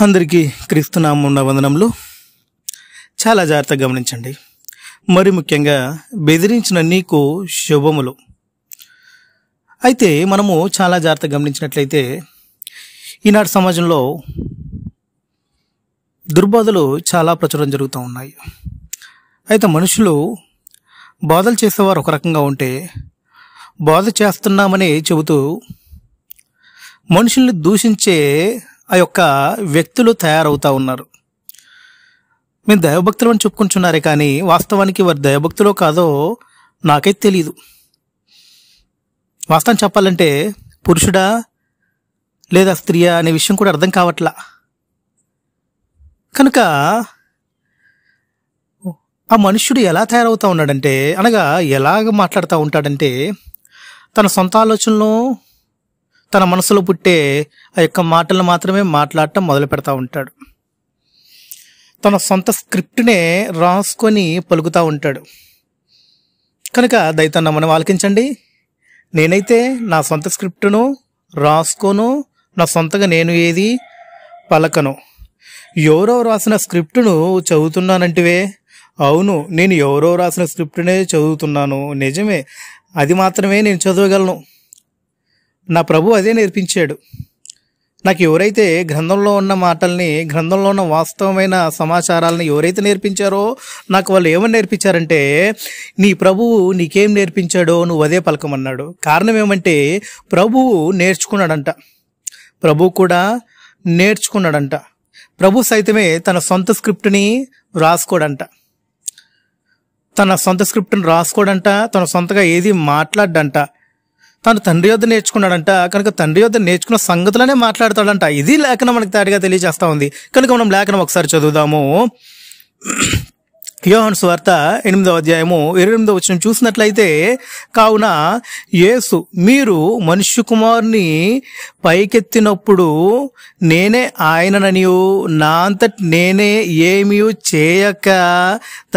అందరికీ క్రీస్తునామమున వందనములు. చాలా జాగ్రత్తగా గమనించండి. మరి ముఖ్యంగా బెదిరించిన నీకు శుభములు. అయితే మనము చాలా జాగ్రత్తగా గమనించినట్లయితే ఈనాటి సమాజంలో దుర్బోధలు చాలా ప్రచురం జరుగుతూ ఉన్నాయి. అయితే మనుషులు బోధలు చేసేవారు ఒక రకంగా ఉంటే, బోధ చేస్తున్నామని చెబుతూ మనుషుల్ని దూషించే ఆ యొక్క వ్యక్తులు తయారవుతూ ఉన్నారు. మేము దైవభక్తులు అని చెప్పుకుంటున్నారే కానీ వాస్తవానికి వారి దైవభక్తులో కాదో నాకైతే తెలియదు. వాస్తవం చెప్పాలంటే పురుషుడా లేదా స్త్రీయా అనే విషయం కూడా అర్థం కావట్లా. కనుక ఆ మనుష్యుడు ఎలా తయారవుతూ ఉన్నాడంటే, అనగా ఎలాగ మాట్లాడుతూ ఉంటాడంటే, తన సొంత ఆలోచనలో తన మనసులో పుట్టే ఆ యొక్క మాటలను మాత్రమే మాట్లాడటం మొదలు పెడతా ఉంటాడు. తన సొంత స్క్రిప్ట్నే రాసుకొని పలుకుతూ ఉంటాడు. కనుక దయతన్న మనం ఆలకించండి. నేనైతే నా సొంత స్క్రిప్టును రాసుకోను, నా సొంతగా నేను ఏది పలకను. ఎవరో రాసిన స్క్రిప్టును చదువుతున్నానంటివే? అవును, నేను ఎవరో రాసిన స్క్రిప్టునే చదువుతున్నాను, నిజమే. అది మాత్రమే నేను చదవగలను. నా ప్రభు అదే నేర్పించాడు. నాకు ఎవరైతే గ్రంథంలో ఉన్న మాటల్ని, గ్రంథంలో ఉన్న వాస్తవమైన సమాచారాలని ఎవరైతే నేర్పించారో నాకు వాళ్ళు ఏమని నేర్పించారంటే, నీ ప్రభువు నీకేం నేర్పించాడో నువ్వు అదే పలకమన్నాడు. కారణం ఏమంటే ప్రభువు నేర్చుకున్నాడంట. ప్రభువు కూడా నేర్చుకున్నాడంట. ప్రభు సైతమే తన సొంత స్క్రిప్ట్ని రాసుకోడంట. తన సొంత స్క్రిప్ట్ని రాసుకోడంట. తన సొంతగా ఏది మాట్లాడ్డంట. తను తండ్రి యొద్ద నేర్చుకున్నాడంట. కనుక తండ్రి యొద్ద నేర్చుకున్న సంగతులనే మాట్లాడతాడంట. ఇది లేఖనం మనకు తేటగా తెలియజేస్తా ఉంది. కనుక మనం లేఖనం ఒకసారి చదువుదాము. యోహాను సువార్త 8వ అధ్యాయము 28వ వచనం చూసినట్లయితే, కావున యేసు మీరు మనుష్య కుమారుని పైకెత్తినప్పుడు నేనే ఆయనననియు నా అంతటి నేనే ఏమీ చేయక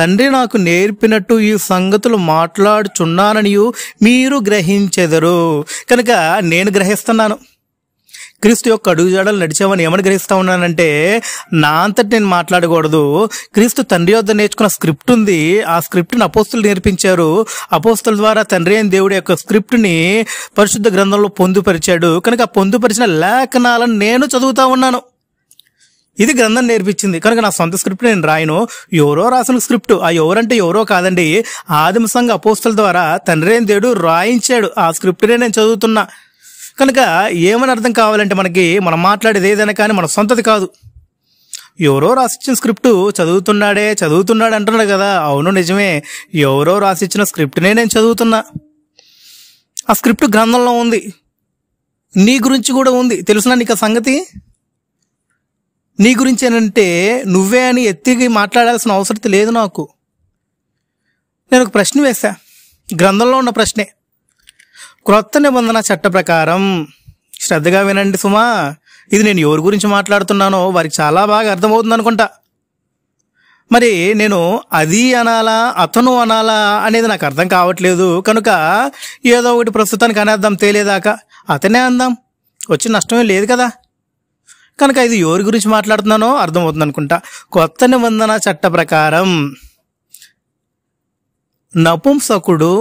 తండ్రి నాకు నేర్పినట్టు ఈ సంగతులు మాట్లాడుచున్నాననియు మీరు గ్రహించెదరు. కనుక నేను గ్రహిస్తున్నాను. క్రీస్తు యొక్క అడుగుజాడలు నడిచామని ఏమని గ్రహిస్తా ఉన్నానంటే, నా అంతటి నేను మాట్లాడకూడదు. క్రీస్తు తండ్రి వద్ద నేర్చుకున్న స్క్రిప్ట్ ఉంది. ఆ స్క్రిప్ట్ని అపోస్తులు నేర్పించారు. అపోస్తుల ద్వారా తండ్రి అయిన దేవుడి యొక్క స్క్రిప్ట్ని పరిశుద్ధ గ్రంథంలో పొందుపరిచాడు. కనుక ఆ పొందుపరిచిన లేఖనాలను నేను చదువుతా ఉన్నాను. ఇది గ్రంథం నేర్పించింది. కనుక నా సొంత స్క్రిప్ట్ నేను రాయను. ఎవరో రాసిన స్క్రిప్ట్. ఆ ఎవరంటే ఎవరో కాదండి, ఆదిమ సంఘ అపోస్తుల ద్వారా తండ్రి అయిన దేవుడు రాయించాడు. ఆ స్క్రిప్ట్నే నేను చదువుతున్నా. కనుక ఏమని అర్థం కావాలంటే, మనకి మనం మాట్లాడేది ఏదైనా కానీ మన సొంతది కాదు. ఎవరో రాసిచ్చిన స్క్రిప్ట్ చదువుతున్నాడు అంటున్నాడు కదా. అవును, నిజమే. ఎవరో రాసిచ్చిన స్క్రిప్ట్నే నేను చదువుతున్నా. ఆ స్క్రిప్ట్ గ్రంథంలో ఉంది. నీ గురించి కూడా ఉంది. తెలుసునా నీకు ఆ సంగతి? నీ గురించి ఏంటంటే నువ్వే అని ఎత్తికి మాట్లాడాల్సిన అవసరం లేదు నాకు. నేను ఒక ప్రశ్న వేశా, గ్రంథంలో ఉన్న ప్రశ్నే. క్రొత్త నిబంధన చట్ట ప్రకారం, శ్రద్ధగా వినండి సుమా, ఇది నేను ఎవరి గురించి మాట్లాడుతున్నానో వారికి చాలా బాగా అర్థమవుతుంది అనుకుంటా. మరి నేను అది అనాలా అతను అనాలా అనేది నాకు అర్థం కావట్లేదు. కనుక ఏదో ఒకటి ప్రస్తుతానికి అనేద్దాం, తేలేదాకా అతనే అందాం, వచ్చి నష్టమే లేదు కదా. కనుక ఇది ఎవరి గురించి మాట్లాడుతున్నానో అర్థమవుతుంది అనుకుంటా. కొత్త నిబంధన చట్ట ప్రకారం నపుంసకుడు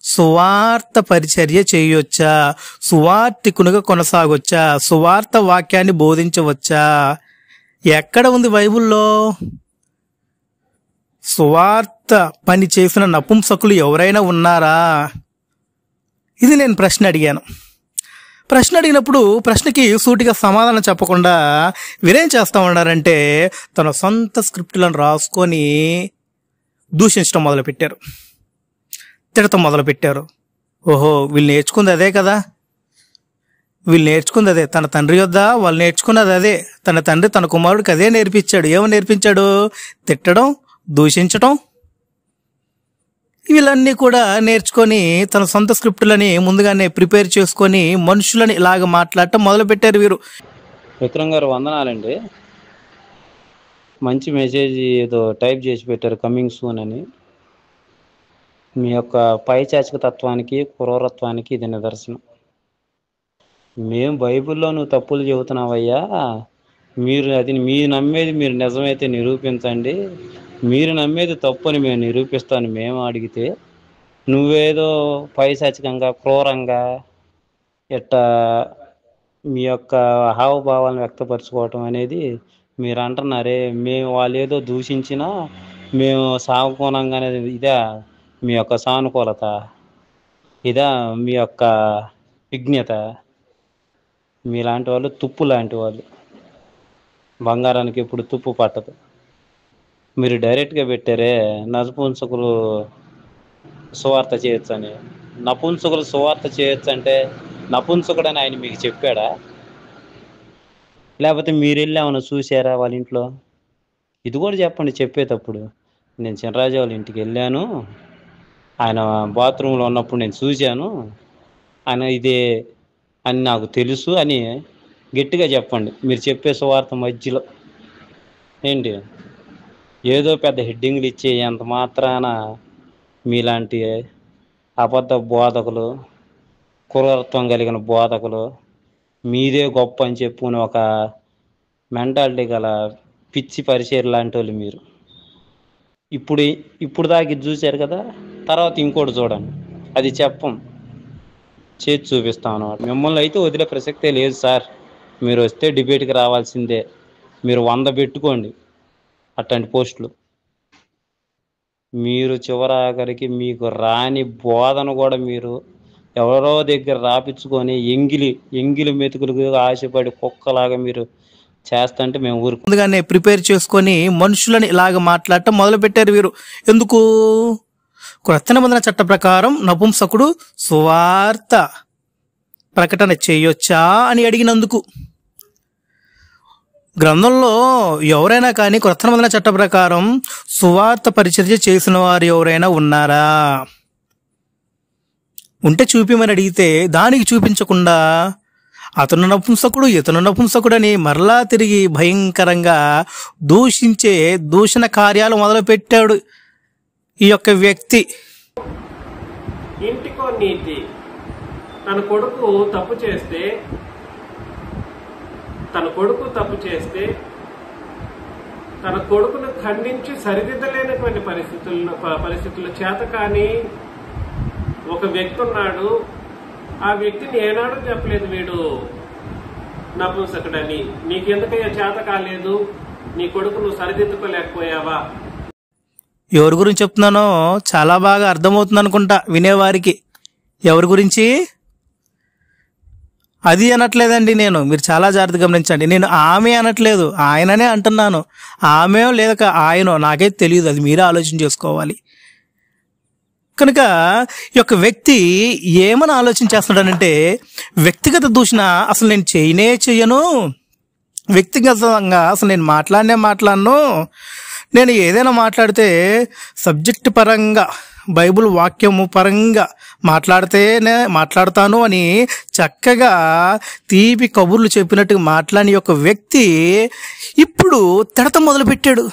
సువార్త పరిచర్య చేయొచ్చా? సువార్తికునిగా కొనసాగొచ్చా? సువార్త వాక్యాన్ని బోధించవచ్చా? ఎక్కడ ఉంది బైబిల్లో? సువార్త పని చేసిన నపుంసకులు ఎవరైనా ఉన్నారా? ఇది నేను ప్రశ్న అడిగాను. ప్రశ్న అడిగినప్పుడు ప్రశ్నకి సూటిగా సమాధానం చెప్పకుండా వీరేం చేస్తా ఉన్నారంటే, తన సొంత స్క్రిప్టులను రాసుకొని దూషించడం మొదలుపెట్టారు, తిడతం మొదలుపెట్టారు. ఓహో, వీళ్ళు నేర్చుకుంది అదే కదా, వీళ్ళు నేర్చుకుంది అదే. తన తండ్రి యొద్ద వాళ్ళు నేర్చుకున్నది అదే. తన తండ్రి తన కుమారుడికి అదే నేర్పించాడు. ఏమని నేర్పించాడు? తిట్టడం, దూషించడం. వీళ్ళన్నీ కూడా నేర్చుకొని తన సొంత స్క్రిప్టులని ముందుగానే ప్రిపేర్ చేసుకొని మనుషులని ఇలాగ మాట్లాడటం మొదలుపెట్టారు వీరు. విక్రమ్ గారు వందనాలండి. మంచి మెసేజ్ ఏదో టైప్ చేసి పెట్టారు, కమింగ్ సూన్ అని. మీ యొక్క పైచాచిక తత్వానికి, క్రూరత్వానికి ఇది నిదర్శనం. మేము బైబిల్లో నువ్వు తప్పులు చెబుతున్నావయ్యా, మీరు నమ్మేది మీరు నిజమైతే నిరూపించండి, మీరు నమ్మేది తప్పని మేము నిరూపిస్తాను మేము అడిగితే, నువ్వేదో పైశాచికంగా క్రూరంగా ఇట్టా మీ యొక్క హావభావాలను వ్యక్తపరచుకోవటం అనేది మీరు అంటున్నారే, మేము వాళ్ళు ఏదో దూషించినా మేము సానుకూలంగానే, ఇదా మీ యొక్క సానుకూలత, ఇదా మీ యొక్క విజ్ఞత? మీలాంటి వాళ్ళు తుప్పు లాంటి వాళ్ళు, బంగారానికి ఎప్పుడు తుప్పు పట్టదు. మీరు డైరెక్ట్గా పెట్టారే నపుంసకులు సువార్త చేయొచ్చు అని. నపుంసకులు సువార్త చేయొచ్చు అంటే నపుంసకుడని ఆయన మీకు చెప్పాడా? లేకపోతే మీరు వెళ్ళి ఏమైనా చూసారా వాళ్ళ ఇంట్లో? ఇది కూడా చెప్పండి చెప్పేటప్పుడు. నేను చినరాజు వాళ్ళ ఇంటికి వెళ్ళాను, ఆయన బాత్రూంలో ఉన్నప్పుడు నేను చూశాను, ఆయన ఇదే అని నాకు తెలుసు అని గట్టిగా చెప్పండి. మీరు చెప్పే సువార్త మధ్యలో ఏంటి ఏదో పెద్ద హెడ్డింగ్లు ఇచ్చే అంత మాత్రాన మీలాంటి అబద్ధ బోధకులు, క్రూరత్వం కలిగిన బోధకులు, మీదే గొప్ప అని చెప్పుకుని ఒక మెంటాలిటీ గల పిచ్చి పరిచయం లాంటి వాళ్ళు మీరు. ఇప్పుడు దాకా ఇది చూశారు కదా, తర్వాత ఇంకోటి చూడండి, అది చెప్పం, చేసి చూపిస్తాం అన్నమాట. మిమ్మల్ని అయితే వదిలే ప్రసక్తే లేదు సార్. మీరు వస్తే డిబేట్కి రావాల్సిందే. మీరు 100 పెట్టుకోండి అట్లాంటి పోస్టులు. మీరు చివరాఖరికి మీకు రాని బోధన కూడా మీరు ఎవరో దగ్గర రాపించుకొని ఎంగిలి మెతుకులకు ఆశపడి కుక్కలాగా మీరు చేస్తుంటే మేము ఊరుకు. ముందుగానే ప్రిపేర్ చేసుకొని మనుషులని ఇలాగ మాట్లాడటం మొదలు పెట్టారు వీరు. ఎందుకు? క్రొత్త నిబంధన చట్ట ప్రకారం నపుంసకుడు సువార్త ప్రకటన చేయొచ్చా అని అడిగినందుకు. గ్రంథంలో ఎవరైనా కానీ క్రొత్త నిబంధన చట్ట ప్రకారం సువార్త పరిచర్య చేసిన వారు ఎవరైనా ఉన్నారా? ఉంటే చూపిమని అడిగితే దానికి చూపించకుండా అతను నపుంసకుడు ఇతను నపుంసకుడని మరలా తిరిగి భయంకరంగా దూషించే దూషణ కార్యాలు మొదలుపెట్టాడు ఈ యొక్క వ్యక్తి. ఇంటికో నీతి. తన కొడుకు తప్పు చేస్తే తన కొడుకును ఖండించి సరిదిద్దలేనటువంటి పరిస్థితుల్లో చేత కానీ ఒక వ్యక్తి ఉన్నాడు. ఆ వ్యక్తిని ఏనాడు చెప్పలేదు వీడు నపుంసకుడని. నీకెందుకయ్యా చేత కాలేదు, నీ కొడుకు నువ్వు సరిదిద్దుకోలేకపోయావా? ఎవరి గురించి చెప్తున్నానో చాలా బాగా అర్థమవుతుంది అనుకుంటా వినేవారికి. ఎవరి గురించి? అది అనట్లేదండి నేను, మీరు చాలా జాగ్రత్తగా గమనించండి. నేను ఆమె అనట్లేదు, ఆయననే అంటున్నాను. ఆమె లేక ఆయనో నాకైతే తెలియదు, అది మీరే ఆలోచన చేసుకోవాలి. కనుక ఈ యొక్క వ్యక్తి ఏమని ఆలోచన చేస్తున్నాడనంటే, వ్యక్తిగత దూషణ అసలు నేను చేయను, వ్యక్తిగతంగా అసలు నేను మాట్లాడను, నేను ఏదైనా మాట్లాడితే సబ్జెక్ట్ పరంగా బైబిల్ వాక్యము పరంగా మాట్లాడతాను అని చక్కగా తీపి కబుర్లు చెప్పినట్టుగా మాట్లాడిన యొక్క వ్యక్తి ఇప్పుడు తిడతం మొదలుపెట్టాడు.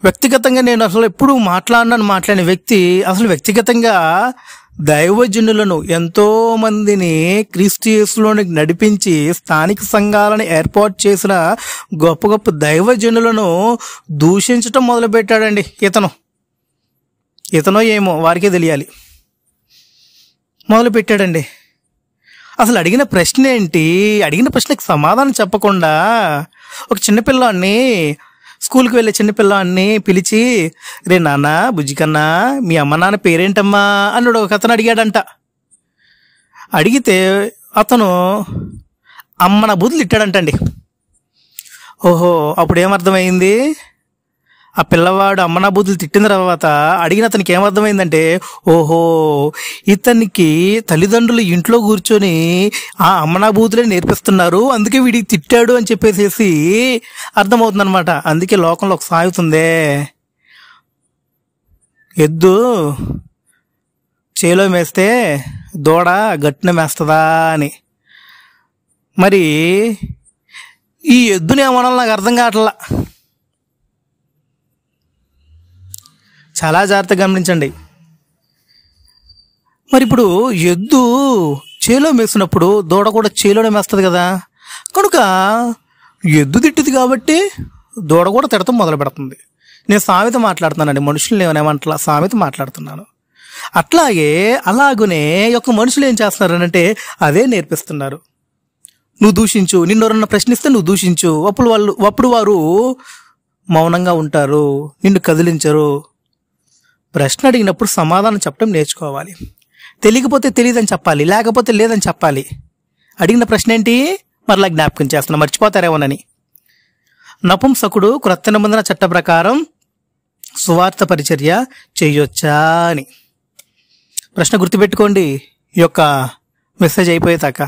వ్యక్తిగతంగా నేను అసలు ఎప్పుడు మాట్లాడిన వ్యక్తి అసలు వ్యక్తిగతంగా దైవజనులను ఎంతో మందిని క్రీస్తు యేసులోనికి నడిపించి స్థానిక సంఘాలను ఏర్పాటు చేసిన గొప్ప గొప్ప దైవజనులను దూషించటం మొదలుపెట్టాడండి. ఇతనో ఏమో వారికే తెలియాలి. మొదలుపెట్టాడండి. అసలు అడిగిన ప్రశ్న ఏంటి? అడిగిన ప్రశ్నకి సమాధానం చెప్పకుండా ఒక చిన్నపిల్లాన్ని, స్కూల్కి వెళ్ళే చిన్నపిల్లాన్ని పిలిచి, రే నాన్న బుజ్జి కన్నా మీ అమ్మ నాన్న పేరేంటమ్మా అన్నాడు ఒక అతను అడిగాడంట. అడిగితే అతను అమ్మన బూతులు ఇట్టాడంటండి. ఓహో, అప్పుడు ఏమర్థమైంది? ఆ పిల్లవాడు అమ్మనా బూతులు తిట్టిన తర్వాత అడిగిన అతనికి ఏమర్థమైందంటే, ఓహో ఇతనికి తల్లిదండ్రులు ఇంట్లో కూర్చొని ఆ అమ్మనా బూతులే నేర్పిస్తున్నారు, అందుకే వీడికి తిట్టాడు అని చెప్పేసి అర్థమవుతుంది అనమాట. అందుకే లోకంలో ఒక సాగుతుందే, ఎద్దు చేలో మేస్తే దూడ గట్టున మేస్తుందా అని. మరి ఈ ఎద్దుని ఏమనాలి నాకు అర్థం కావట్లా. చాలా జాగ్రత్తగా గమనించండి. మరి ఇప్పుడు ఎద్దు చేలో మేసినప్పుడు దూడ కూడా చేలోనే మేస్తుంది కదా. కనుక ఎద్దు తిట్టింది కాబట్టి దూడ కూడా తిడతాం మొదలు పెడుతుంది. నేను సామెత మాట్లాడుతున్నానండి, మనుషుల్ని ఏమట్లా సామెత మాట్లాడుతున్నాను. అలాగునే యొక్క మనుషులు ఏం చేస్తున్నారనంటే అదే నేర్పిస్తున్నారు. నువ్వు దూషించు, నిన్నెవరన్నా ప్రశ్నిస్తే నువ్వు దూషించు, అప్పుడు వారు మౌనంగా ఉంటారు, నిన్ను కదిలించరు. ప్రశ్న అడిగినప్పుడు సమాధానం చెప్పడం నేర్చుకోవాలి. తెలియకపోతే తెలియదని చెప్పాలి, లేకపోతే లేదని చెప్పాలి. అడిగిన ప్రశ్న ఏంటి మరలా జ్ఞాపకం చేస్తున్నా, మర్చిపోతారేమోనని. నపుంసకుడు క్రొత్త నిబంధన చట్ట ప్రకారం సువార్త పరిచర్య చేయొచ్చా అని ప్రశ్న గుర్తుపెట్టుకోండి ఈ యొక్క మెసేజ్ అయిపోయేదాకా.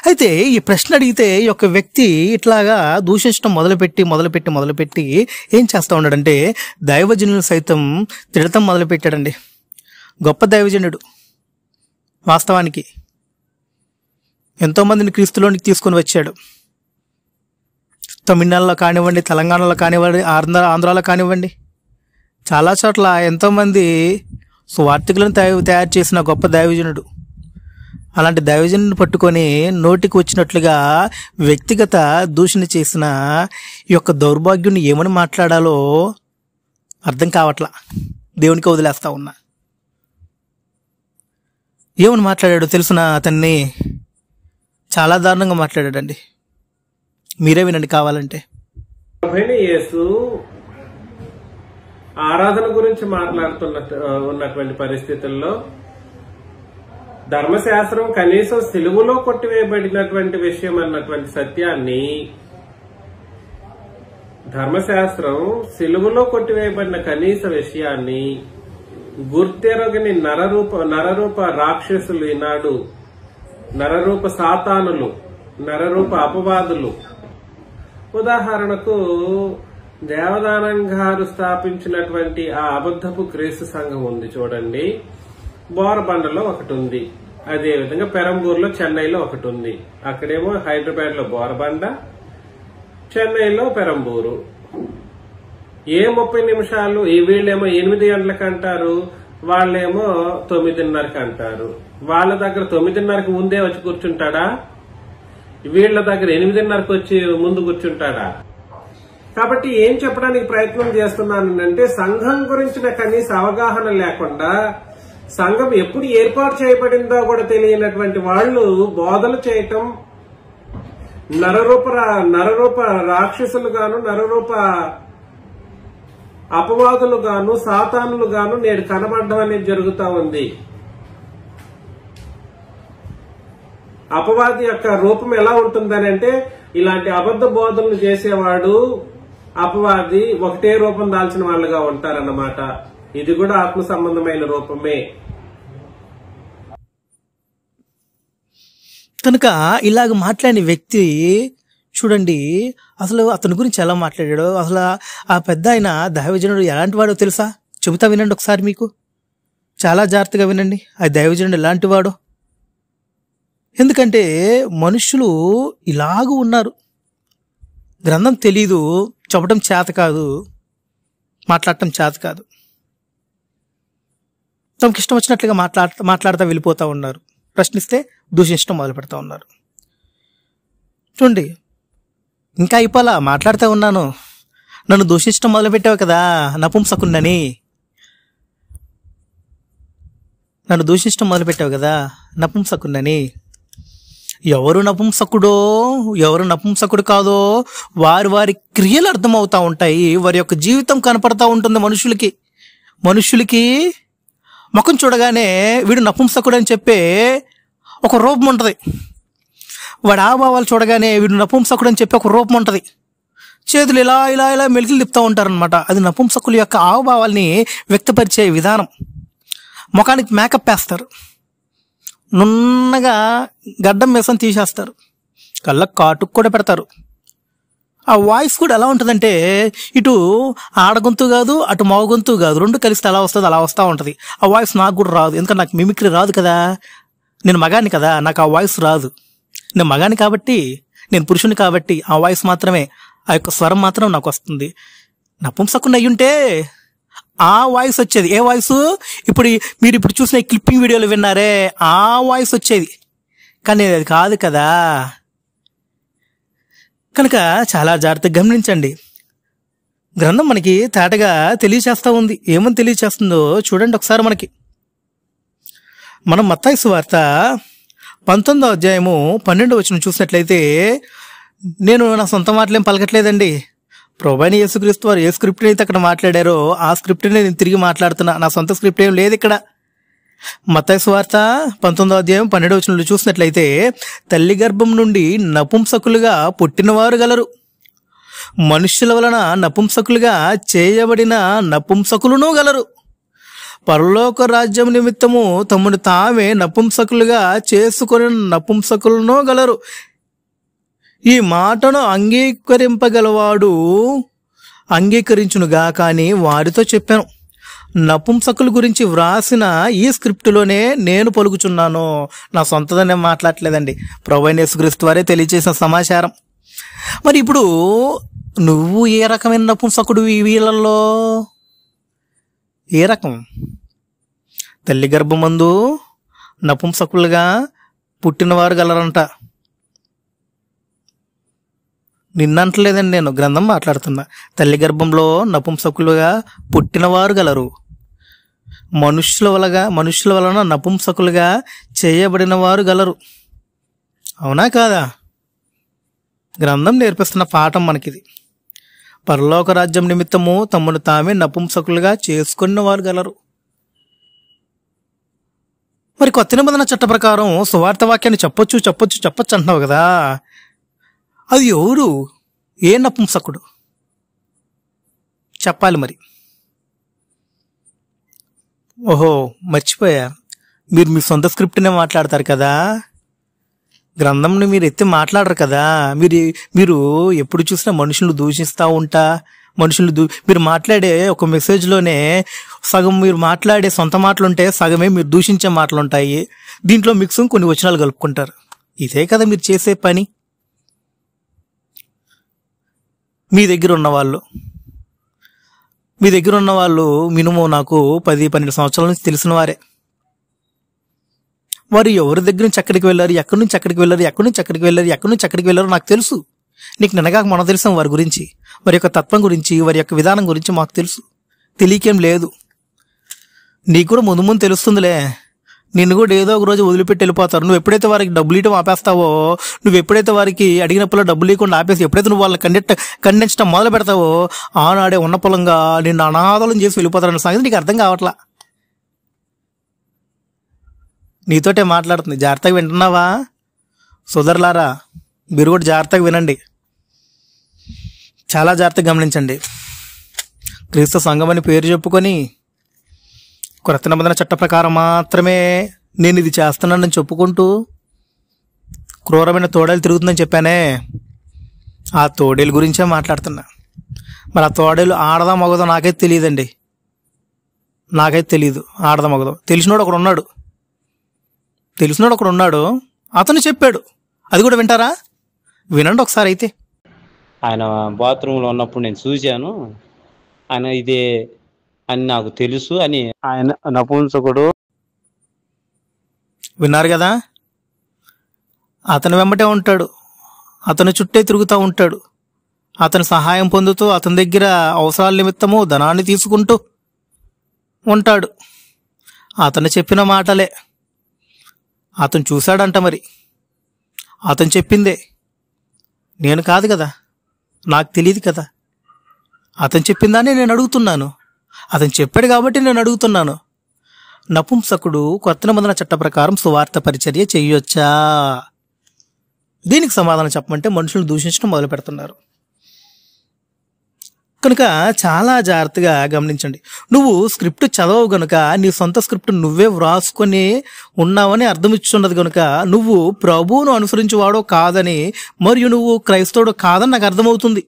అయితే ఈ ప్రశ్న అడిగితే ఈ యొక్క వ్యక్తి ఇట్లాగా దూషించడం మొదలుపెట్టి ఏం చేస్తూ ఉన్నాడంటే దైవజనులు సైతం తిడతం మొదలుపెట్టాడండి. గొప్ప దైవజనుడు, వాస్తవానికి ఎంతోమందిని క్రీస్తులోనికి తీసుకొని వచ్చాడు. తమిళనాడులో కానివ్వండి, తెలంగాణలో కానివ్వండి, ఆంధ్రాలో కానివ్వండి, చాలా చోట్ల ఎంతోమంది సువార్థికులను తయారు చేసిన గొప్ప దైవజనుడు. అలాంటి దైవజనుని పట్టుకొని నోటికి వచ్చినట్లుగా వ్యక్తిగత దూషణ చేసిన ఈ యొక్క దౌర్భాగ్యుని ఏమని మాట్లాడాలో అర్థం కావట్లా. దేవునికి వదిలేస్తా ఉన్నా. ఏమని మాట్లాడాడో తెలుసునా? అతన్ని చాలా దారుణంగా మాట్లాడాడండి. మీరే వినండి కావాలంటే. యేసు ఆరాధన గురించి ఉన్నటువంటి పరిస్థితుల్లో ధర్మశాస్త్రం కనీసం సిలువలో కొట్టివేయబడినటువంటి విషయం అన్నటువంటి సత్యాన్ని, ధర్మశాస్త్రం సిలువలో కొట్టివేయబడిన కనీస విషయాన్ని గుర్తెరగని నరరూప రాక్షసులు, ఈనాడు నరరూప సాతానులు, నరరూప అపవాదులు. ఉదాహరణకు దేవదానం గారు స్థాపించినటువంటి ఆ అబద్ధపు క్రీస్తు సంఘం ఉంది చూడండి. బోరబండలో ఒకటి ఉంది, అదేవిధంగా పెరంబూరులో, చెన్నైలో ఒకటి ఉంది. అక్కడేమో హైదరాబాద్ లో బోరబండ, చెన్నైలో పెరంబూరు. 30 నిమిషాలు, వీళ్ళేమో 8 గంటలకు అంటారు, వాళ్ళేమో 9:30కి అంటారు. వాళ్ళ దగ్గర 9:30కి ముందే వచ్చి కూర్చుంటాడా? వీళ్ళ దగ్గర 8:30కి వచ్చి ముందు కూర్చుంటాడా? కాబట్టి ఏం చెప్పడానికి ప్రయత్నం చేస్తున్నానంటే, సంఘం గురించిన కనీస అవగాహన లేకుండా, సంఘం ఎప్పుడు ఏర్పాటు చేయబడిందో కూడా తెలియనటువంటి వాళ్ళు బోధలు చేయటం, నరరూప రాక్షసులు గాను, నరరూప అపవాదులు గాను, సాతానులు గాను నేడు కనబడడం అనేది జరుగుతూ ఉంది. అపవాది యొక్క రూపం ఎలా ఉంటుందని అంటే, ఇలాంటి అబద్ధ బోధనలు చేసేవాడు, అపవాది ఒకటే రూపం దాల్చిన వాళ్ళుగా ఉంటారన్నమాట. ఇది కూడా ఆత్మ సంబంధమైన రూపమే. కనుక ఇలాగ మాట్లాడిన వ్యక్తి చూడండి, అసలు అతని గురించి ఎలా మాట్లాడాడో. అసలు ఆ పెద్ద ఆయన దైవజనుడు ఎలాంటి వాడో తెలుసా? చెబుతా వినండి ఒకసారి, మీకు చాలా జాగ్రత్తగా వినండి. ఆ దైవజనుడు ఎలాంటి వాడో. ఎందుకంటే మనుషులు ఇలాగూ ఉన్నారు. గ్రంథం తెలీదు, చెప్పడం చేత కాదు, మాట్లాడటం చేత కాదు. తమకి ఇష్టం వచ్చినట్లుగా మాట్లాడుతూ వెళ్ళిపోతూ ఉన్నారు. ప్రశ్నిస్తే దూషించడం మొదలు పెడతా ఉన్నారు. చూడండి, ఇంకా అయిపోలా, మాట్లాడుతూ ఉన్నాను. నన్ను దూషించడం మొదలుపెట్టావు కదా నపుంసకున్నని, నన్ను దూషించడం మొదలుపెట్టావు కదా నపుంసకున్నని. ఎవరు నపుంసకుడో, ఎవరు నపుంసకుడు కాదో వారి క్రియలు అర్థమవుతా ఉంటాయి. వారి యొక్క జీవితం కనపడతా ఉంటుంది మనుషులకి. ముఖం చూడగానే వీడు నపుంసకుడు అని చెప్పే ఒక రూపం ఉంటుంది. వాడి ఆభావాలు చూడగానే వీడు నపుంసకుడు అని చెప్పి ఒక రూపం ఉంటుంది. చేతులు ఇలా ఇలా ఇలా మెలికలు తిప్పుతూ ఉంటారనమాట. అది నపుంసకుల యొక్క ఆభావాల్ని వ్యక్తపరిచే విధానం. ముఖానికి మేకప్ వేస్తారు, నున్నగా గడ్డం మీసం తీసేస్తారు, కళ్ళకు కాటుకు కూడా పెడతారు. ఆ వాయిస్ కూడా ఎలా ఉంటుందంటే, ఇటు ఆడగొంతు కాదు, అటు మగ గొంతు కాదు, రెండు కలిస్తే అలా వస్తుంది, అలా వస్తూ ఉంటుంది. ఆ వాయిస్ నాకు కూడా రాదు, ఎందుకంటే నాకు మిమిక్రీ రాదు కదా, నేను మగాన్ని కదా, నాకు ఆ వాయిస్ రాదు. నేను మగాన్ని కాబట్టి, నేను పురుషుని కాబట్టి ఆ వాయిస్ మాత్రమే, ఆ యొక్క స్వరం మాత్రం నాకు వస్తుంది. నపుంసకుని అయ్యుంటే ఆ వాయిస్ వచ్చేది. ఏ వాయిస్? మీరు ఇప్పుడు చూసిన క్లిప్పింగ్ వీడియోలు విన్నారే, ఆ వాయిస్ వచ్చేది. కానీ అది కాదు కదా. కనుక చాలా జాగ్రత్తగా గమనించండి. గ్రంథం మనకి తేటగా తెలియచేస్తూ ఉంది. ఏమని తెలియచేస్తుందో చూడండి ఒకసారి. మనం మత్తయి సువార్త 19వ అధ్యాయము 12వ వచనం చూసినట్లయితే, నేను నా సొంత మాటలేం పలకట్లేదండి. ప్రభువైన యేసుక్రీస్తు వారు ఏ స్క్రిప్ట్ అయితే అక్కడ మాట్లాడారో ఆ స్క్రిప్ట్ని నేను తిరిగి మాట్లాడుతున్నా. నా సొంత స్క్రిప్ట్ ఏం లేదు ఇక్కడ. మత్తయి సువార్త 19వ అధ్యాయం 12వ వచనంలో చూసినట్లయితే, తల్లి గర్భం నుండి నపుంసకులుగా పుట్టినవారు గలరు, మనుష్యుల వలన నపుంసకులుగా చేయబడిన నపుంసకులను గలరు, పరలోక రాజ్యం నిమిత్తము తమను తామే నపుంసకులుగా చేసుకొని నపుంసకులను గలరు. ఈ మాటను అంగీకరింపగలవాడు అంగీకరించునుగా కానీ వారితో చెప్పాను. నపుంసకుల గురించి వ్రాసిన ఈ స్క్రిప్టులోనే నేను పలుకుచున్నాను. నా సొంతదనే మాట్లాడలేదండి. ప్రభువైన యేసుక్రీస్తు వారే తెలియజేసిన సమాచారం. మరి ఇప్పుడు నువ్వు ఏ రకమైన నపుంసకుడు ఈ వీళ్ళల్లో? ఏ రకం? తల్లి గర్భమందు నపుంసకులుగా పుట్టినవారు గలరంట. నిన్నంటలేదండి, నేను గ్రంథం మాట్లాడుతున్నా. తల్లి గర్భంలో నపుంసకులుగా పుట్టినవారు గలరు, మనుష్యుల వలన నపుంసకులుగా చేయబడిన వారు గలరు. అవునా కాదా? గ్రంథం నేర్పిస్తున్న పాఠం మనకిది. పరలోక రాజ్యం నిమిత్తము తమను తామే నపుంసకులుగా చేసుకున్న వారు గలరు. మరి కొత్త నిబంధన చట్ట ప్రకారం సువార్త వాక్యాన్ని చెప్పొచ్చు అంటున్నావు కదా. అది ఎవరు? ఏ నపుంసకుడు చెప్పాలి మరి. ఓహో, మర్చిపోయా. మీరు మీ సొంత స్క్రిప్ట్నే మాట్లాడతారు కదా, గ్రంథంని మీరు ఎత్తి మాట్లాడరు కదా. మీరు ఎప్పుడు చూసినా మనుషులు దూషిస్తూ ఉంటా. మీరు మాట్లాడే ఒక మెసేజ్లోనే సగం మీరు మాట్లాడే సొంత మాటలుంటే, సగమే మీరు దూషించే మాటలు ఉంటాయి. దీంట్లో మిక్స్ కొన్ని వచనాలు కలుపుకుంటారు. ఇదే కదా మీరు చేసే పని. మీ దగ్గర ఉన్న వాళ్ళు మినిమం నాకు 10-12 సంవత్సరాల నుంచి తెలిసిన వారే. వారు ఎవరి దగ్గర నుంచి ఎక్కడికి వెళ్ళారు, ఎక్కడి నుంచి ఎక్కడికి వెళ్ళారు నాకు తెలుసు. నీకు నిన్నగాక మొన్న తెలుసాం వారి గురించి, వారి యొక్క తత్వం గురించి, వారి యొక్క విధానం గురించి మాకు తెలుసు. తెలియకేం లేదు. నీకు కూడా ముందు తెలుస్తుందిలే. నిన్ను కూడా ఏదో ఒక రోజు వదిలిపెట్టి వెళ్ళిపోతారు. నువ్వు ఎప్పుడైతే వారికి డబ్బులు ఇవ్వడం ఆపేస్తావో, నువ్వు ఎప్పుడైతే వారికి అడిగినప్పుడు డబ్బులు ఇవ్వకుండా ఆపేసి ఎప్పుడైతే నువ్వు వాళ్ళని ఖండించడం మొదలు పెడతావో, ఆనాడే ఉన్న పొలంగా నిన్ను అనాథలం చేసి వెళ్ళిపోతారన్న సంగతి నీకు అర్థం కావట్లా. నీతోటే మాట్లాడుతుంది. జాగ్రత్తగా వింటున్నావా? సోదరులారా, మీరు కూడా జాగ్రత్తగా వినండి, చాలా జాగ్రత్తగా గమనించండి. క్రీస్తు సంఘం అని పేరు చెప్పుకొని కొత్త నిబంధన చట్ట ప్రకారం మాత్రమే నేను ఇది చేస్తున్నానని చెప్పుకుంటూ క్రూరమైన తోడేలు తిరుగుతుందని చెప్పానే, ఆ తోడేలు గురించే మాట్లాడుతున్నా. మరి ఆ తోడేలు ఆడదా మగదో నాకైతే తెలియదండి. ఆడదా మగదో. తెలిసినోడు ఒకడు ఉన్నాడు, అతను చెప్పాడు. అది కూడా వింటారా? వినండి ఒకసారి. అయితే ఆయన బాత్రూంలో ఉన్నప్పుడు నేను చూశాను, ఆయన ఇదే అని నాకు తెలుసు అని ఆయన నపుంసకుడు. విన్నారు కదా? అతను వెంబటే ఉంటాడు, అతని చుట్టే తిరుగుతూ ఉంటాడు, అతని సహాయం పొందుతూ, అతని దగ్గర అవసరాల నిమిత్తము ధనాన్ని తీసుకుంటూ ఉంటాడు. అతను చెప్పిన మాటలే అతను చూశాడంట. మరి అతను చెప్పిందే, నేను కాదు కదా, నాకు తెలియదు కదా. అతను చెప్పిందానే నేను అడుగుతున్నాను. అతను చెప్పాడు కాబట్టి నేను అడుగుతున్నాను. నపుంసకుడు కొత్త నిబంధన చట్ట ప్రకారం సువార్త పరిచర్య చేయొచ్చా? దీనికి సమాధానం చెప్పమంటే మనుషులను దూషించడం మొదలు పెడుతున్నారు. కనుక చాలా జాగ్రత్తగా గమనించండి. నువ్వు స్క్రిప్ట్ చదవవు గనుక, నీ సొంత స్క్రిప్ట్ నువ్వే వ్రాసుకొని ఉన్నావని అర్థం ఇచ్చున్నది కనుక, నువ్వు ప్రభువును అనుసరించేవాడో కాదని, మరియు నువ్వు క్రైస్తవుడు కాదని నాకు అర్థమవుతుంది.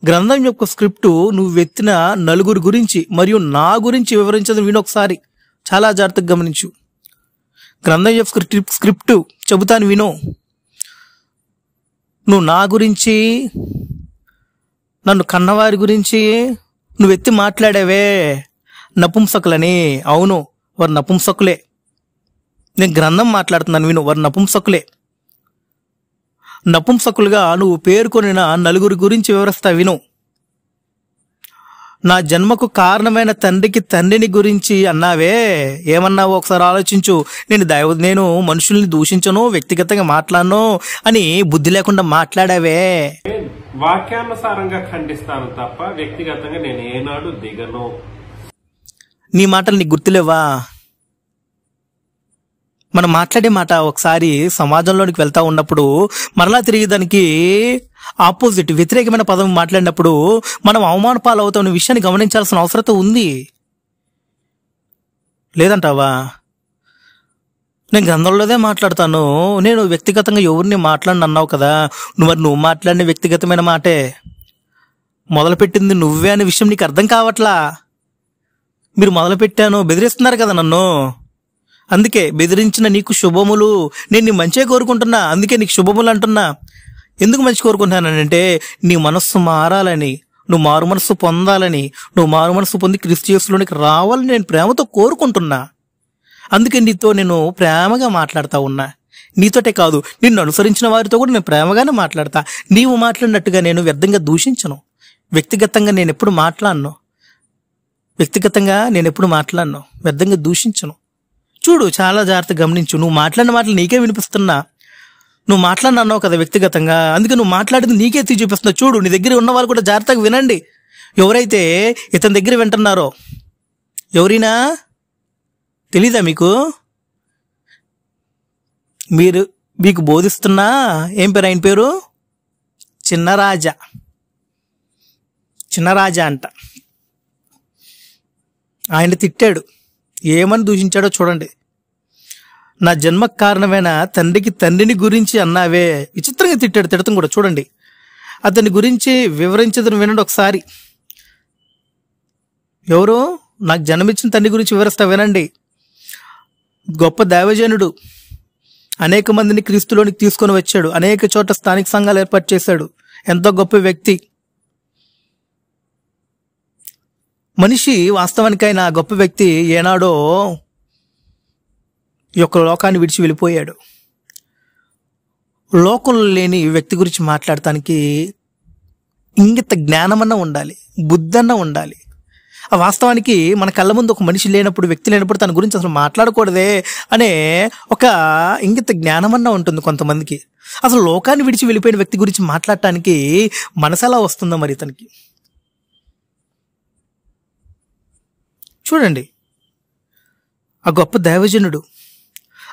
గ్రంథం యొక్క స్క్రిప్టు నువ్వు ఎత్తిన నలుగురు గురించి మరియు నా గురించి వివరించదు. వినొకసారి, చాలా జాగ్రత్తగా గమనించు. గ్రంథం యొక్క స్క్రిప్టు చెబుతాను, విను. నువ్వు నా గురించి, నన్ను కన్నవారి గురించి నువ్వు ఎత్తి మాట్లాడావే నపుంసకులని. అవును, వారు నపుంసకులే. నేను గ్రంథం మాట్లాడుతున్నాను, విను. వారు నపుంసకులే. నపుంసకులుగా నువ్వు పేర్కొనిన నలుగురి గురించి వివరిస్తా విను. నా జన్మకు కారణమైన తండ్రికి తండ్రిని గురించి అన్నావే, ఏమన్నావో ఒకసారి ఆలోచించు. నేను మనుషుల్ని దూషించను, వ్యక్తిగతంగా మాట్లాడను అని బుద్ధి లేకుండా మాట్లాడావే. వాక్యానుసారంగా ఖండిస్తాను తప్ప వ్యక్తిగతంగా నేను ఏనాడు దిగను. నీ మాటలు నీకు గుర్తులేవా? మనం మాట్లాడే మాట ఒకసారి సమాజంలోనికి వెళ్తా ఉన్నప్పుడు మరలా తిరిగి దానికి ఆపోజిట్ వ్యతిరేకమైన పదం మాట్లాడినప్పుడు మనం అవమాన పాలవుతామనే విషయాన్ని గమనించాల్సిన అవసరం ఉంది, లేదంటావా? నేను గ్రంథంలోదే మాట్లాడతాను, నేను వ్యక్తిగతంగా ఎవరిని మాట్లాడిన అన్నావు కదా. నువ్వు మాట్లాడిన వ్యక్తిగతమైన మాటే, మొదలుపెట్టింది నువ్వే అనే విషయం నీకు అర్థం కావట్లా. మీరు మొదలుపెట్టాను, బెదిరిస్తున్నారు కదా నన్ను. అందుకే బెదిరించిన నీకు శుభములు, నేను నీ మంచిగా కోరుకుంటున్నా, అందుకే నీకు శుభములు అంటున్నా. ఎందుకు మంచి కోరుకుంటున్నానంటే నీ మనస్సు మారాలని, నువ్వు మారు మనస్సు పొందాలని, నువ్వు మారు మనస్సు పొంది క్రీస్తు యేసులోనికి రావాలని నేను ప్రేమతో కోరుకుంటున్నా. అందుకే నీతో నేను ప్రేమగా మాట్లాడుతూ ఉన్నా. నీతోటే కాదు, నిన్ను అనుసరించిన వారితో కూడా నేను ప్రేమగానే మాట్లాడతా. నీవు మాట్లాడినట్టుగా నేను వ్యర్థంగా దూషించను. వ్యక్తిగతంగా నేను ఎప్పుడు మాట్లాడను, వ్యర్థంగా దూషించను. చూడు, చాలా జాగ్రత్తగా గమనించు. నువ్వు మాట్లాడిన మాటలు నీకే వినిపిస్తున్నా. నువ్వు మాట్లాడిన అన్నావు కదా వ్యక్తిగతంగా, అందుకే నువ్వు మాట్లాడింది నీకే ఎత్తి చూపిస్తున్నా. చూడు, నీ దగ్గర ఉన్న వాళ్ళు కూడా జాగ్రత్తగా వినండి. ఎవరైతే ఇతని దగ్గర వింటున్నారో, ఎవరైనా తెలీదా మీకు బోధిస్తున్నా? ఏం పేరు ఆయన పేరు? చిన్నరాజా అంట. ఆయన తిట్టాడు, ఏమని దూషించాడో చూడండి. నా జన్మకు కారణమైన తండ్రికి తండ్రిని గురించి అన్నావే, విచిత్రంగా తిట్టాడు. తిడతం కూడా చూడండి. అతని గురించి వివరించదని వినండి ఒకసారి. ఎవరు? నాకు జన్మించిన తండ్రి గురించి వివరిస్తా వినండి. గొప్ప దైవజనుడు, అనేక మందిని క్రీస్తులోనికి తీసుకొని వచ్చాడు, అనేక చోట్ల స్థానిక సంఘాలు ఏర్పాటు చేశాడు. ఎంతో గొప్ప వ్యక్తి మనిషి. వాస్తవానికైనా గొప్ప వ్యక్తి ఏనాడో ఈ యొక్క లోకాన్ని విడిచి వెళ్ళిపోయాడు. లోకంలో లేని వ్యక్తి గురించి మాట్లాడటానికి ఇంగిత జ్ఞానమన్నా ఉండాలి, బుద్ధన్నా ఉండాలి. ఆ వాస్తవానికి మన కళ్ళ ముందు ఒక మనిషి లేనప్పుడు, వ్యక్తి లేనప్పుడు తన గురించి అసలు మాట్లాడకూడదే అనే ఒక ఇంగిత జ్ఞానమన్నా ఉంటుంది కొంతమందికి. అసలు లోకాన్ని విడిచి వెళ్ళిపోయిన వ్యక్తి గురించి మాట్లాడటానికి మనసు ఎలా వస్తుందో మరి ఇతనికి. చూడండి, ఆ గొప్ప దైవజనుడు,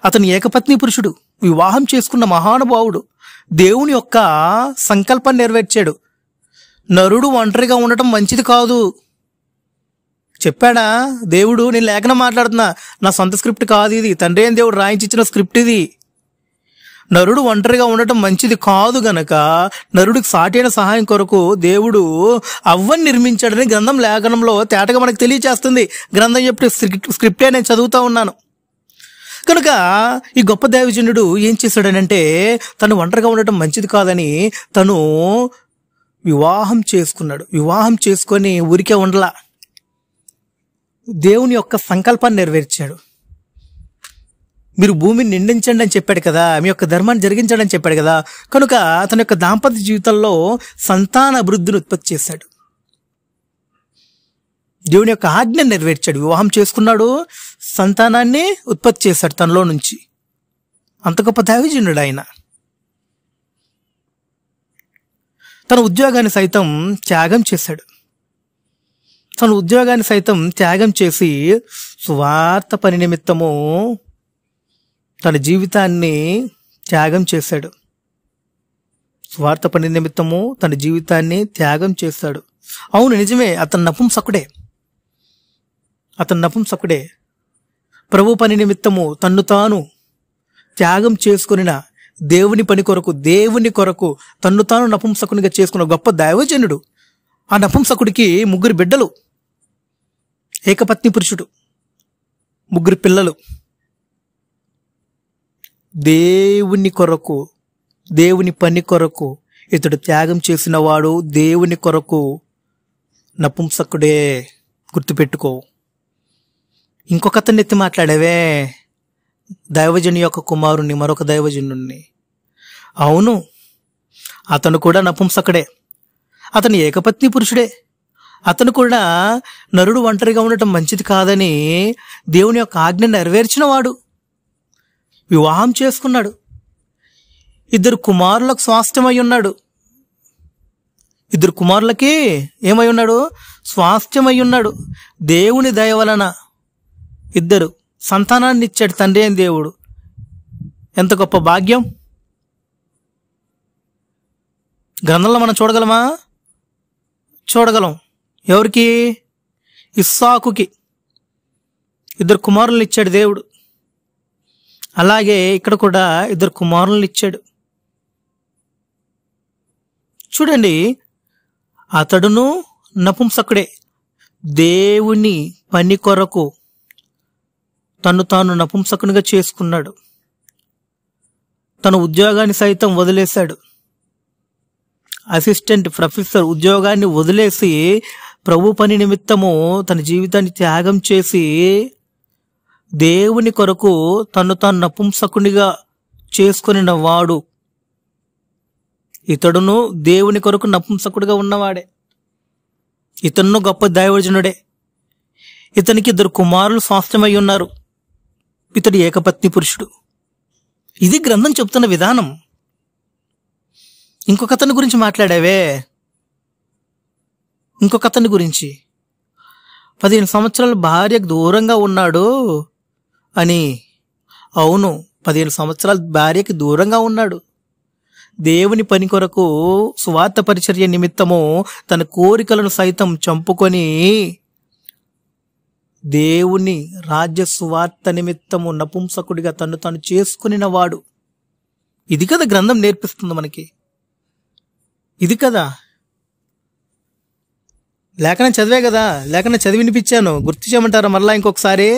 అతను ఏకపత్ని పురుషుడు, వివాహం చేసుకున్న మహానుభావుడు, దేవుని యొక్క సంకల్పాన్ని నెరవేర్చాడు. నరుడు ఒంటరిగా ఉండటం మంచిది కాదు చెప్పాడా దేవుడు? నేను లేఖనం మాట్లాడుతున్నా, నా సొంత స్క్రిప్ట్ కాదు ఇది, తండ్రి అయిన దేవుడు రాయించిన స్క్రిప్ట్ ఇది. నరుడు ఒంటరిగా ఉండటం మంచిది కాదు గనక నరుడికి సాటైన సహాయం కొరకు దేవుడు అవ్వని నిర్మించాడని గ్రంథం లేఖనంలో తేటగా మనకు తెలియచేస్తుంది. గ్రంథం చెప్పే స్క్రిప్టే నేను చదువుతా ఉన్నాను. కనుక ఈ గొప్ప దైవజనుడు ఏం చేశాడనంటే, తను ఒంటరిగా ఉండటం మంచిది కాదని తను వివాహం చేసుకున్నాడు. వివాహం చేసుకొని ఊరికే ఉండలా, దేవుని యొక్క సంకల్పాన్ని నెరవేర్చాడు. మీరు భూమిని నిండించండి అని చెప్పాడు కదా, మీ యొక్క ధర్మాన్ని జరిగించండి అని చెప్పాడు కదా. కనుక తన యొక్క దాంపత్య జీవితంలో సంతాన అభివృద్ధిని ఉత్పత్తి చేశాడు. దేవుని యొక్క ఆజ్ఞను నెరవేర్చాడు. వివాహం చేసుకున్నాడు, సంతానాన్ని ఉత్పత్తి చేశాడు తనలో నుంచి. అంత గొప్ప దైవజనుడు ఆయన. తన ఉద్యోగాన్ని సైతం త్యాగం చేశాడు. తన ఉద్యోగాన్ని సైతం త్యాగం చేసి సువార్త పని నిమిత్తము తన జీవితాన్ని త్యాగం చేశాడు. స్వార్థ పని నిమిత్తము తన జీవితాన్ని త్యాగం చేశాడు. అవును, నిజమే, అతను నపుంసకుడే. ప్రభు పని నిమిత్తము తన్ను తాను త్యాగం చేసుకున్న దేవుని పని కొరకు, దేవుని కొరకు తన్ను తాను నపుంసకునిగా చేసుకున్న గొప్ప దైవజనుడు. ఆ నపుంసకుడికి 3 బిడ్డలు, ఏకపత్ని పురుషుడు, 3 పిల్లలు. దేవుని కొరకు, దేవుని పని కొరకు ఇతడు త్యాగం చేసిన వాడు. దేవుని కొరకు నపుంసకుడే. గుర్తుపెట్టుకో. ఇంకొక అతన్ని ఎత్తి మాట్లాడావే, దైవజను యొక్క కుమారుణ్ణి, మరొక దైవజనుణ్ణి. అవును, అతను కూడా నపుంసకుడే, అతను ఏకపత్ని పురుషుడే. అతను కూడా నరుడు ఒంటరిగా ఉండటం మంచిది కాదని దేవుని యొక్క ఆజ్ఞ నెరవేర్చిన వాడు. వివాహం చేసుకున్నాడు, 2 కుమారులకు స్వాస్థ్యమై ఉన్నాడు. 2 కుమారులకి ఏమై ఉన్నాడు? స్వాస్థ్యమై ఉన్నాడు. దేవుని దయ వలన 2 సంతానాన్ని ఇచ్చాడు తండ్రి అయిన దేవుడు. ఎంత గొప్ప భాగ్యం! గ్రంథంలో మనం చూడగలమా? చూడగలం. ఎవరికి? ఇస్సాకుకి 2 కుమారులను ఇచ్చాడు దేవుడు. అలాగే ఇక్కడ కూడా 2 కుమారులను ఇచ్చాడు. చూడండి, అతడును నపుంసకుడే, దేవుని పని కొరకు తను తాను నపుంసకునిగా చేసుకున్నాడు. తన ఉద్యోగాన్ని సైతం వదిలేశాడు. అసిస్టెంట్ ప్రొఫెసర్ ఉద్యోగాన్ని వదిలేసి ప్రభు పని నిమిత్తము తన జీవితాన్ని త్యాగం చేసి దేవుని కొరకు తను తాను నపుంసకునిగా చేసుకుని వాడు. ఇతడును దేవుని కొరకు నపుంసకుడిగా ఉన్నవాడే. ఇతను గొప్ప దైవజనుడే. ఇతనికి 2 కుమారులు స్వాస్థ్యమై ఉన్నారు. ఇతడు ఏకపత్ని పురుషుడు. ఇది గ్రంథం చెప్తున్న విధానం. ఇంకొక అతని గురించి మాట్లాడావే, ఇంకొక అతని గురించి 15 సంవత్సరాలు భార్యకు దూరంగా ఉన్నాడు అని. అవును, 15 సంవత్సరాలు భార్యకి దూరంగా ఉన్నాడు. దేవుని పని కొరకు సువార్త పరిచర్య నిమిత్తము తన కోరికలను సైతం చంపుకొని దేవుని రాజ్య సువార్త నిమిత్తము నపుంసకుడిగా తను తాను చేసుకుని వాడు. ఇది కదా గ్రంథం నేర్పిస్తుంది మనకి. ఇది కదా లేఖనం చదివే కదా, లేఖనం చదివి వినిపించాను. గుర్తు చేయమంటారా మరలా ఇంకొకసారి?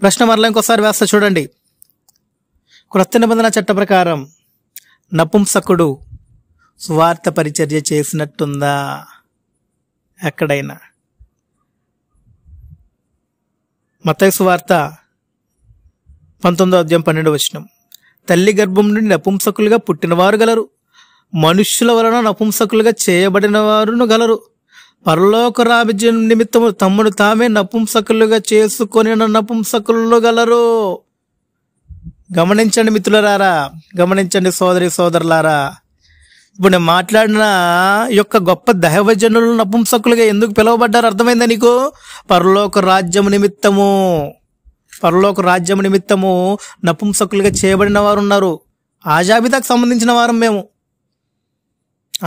ప్రశ్న మరలా ఇంకొకసారి వేస్తా చూడండి. క్రొత్త నిబంధన చట్ట ప్రకారం నపుంసకుడు సువార్త పరిచర్య చేసినట్టుందా ఎక్కడైనా? మత్తయి సువార్త 19:12 తల్లి గర్భం నుండి నపుంసకులుగా పుట్టినవారు గలరు, మనుష్యుల వలన నపుంసకులుగా చేయబడిన వారును గలరు. పరలోక రాజ్యం నిమిత్తము తమ్ముడు తామే నపుంసకులుగా చేసుకొని నపుంసకులు గలరు. గమనించండి మిత్రులారా, గమనించండి సోదరి సోదరులారా. ఇప్పుడు నేను మాట్లాడిన యొక్క గొప్ప దైవజనులు నపుంసకులుగా ఎందుకు పిలువబడ్డారు అర్థమైందా నీకు? పరలోక రాజ్యము నిమిత్తము, పరలోక రాజ్యము నిమిత్తము నపుంసకులుగా చేయబడిన వారు ఉన్నారు. ఆ జాబితాకు సంబంధించిన వారం మేము,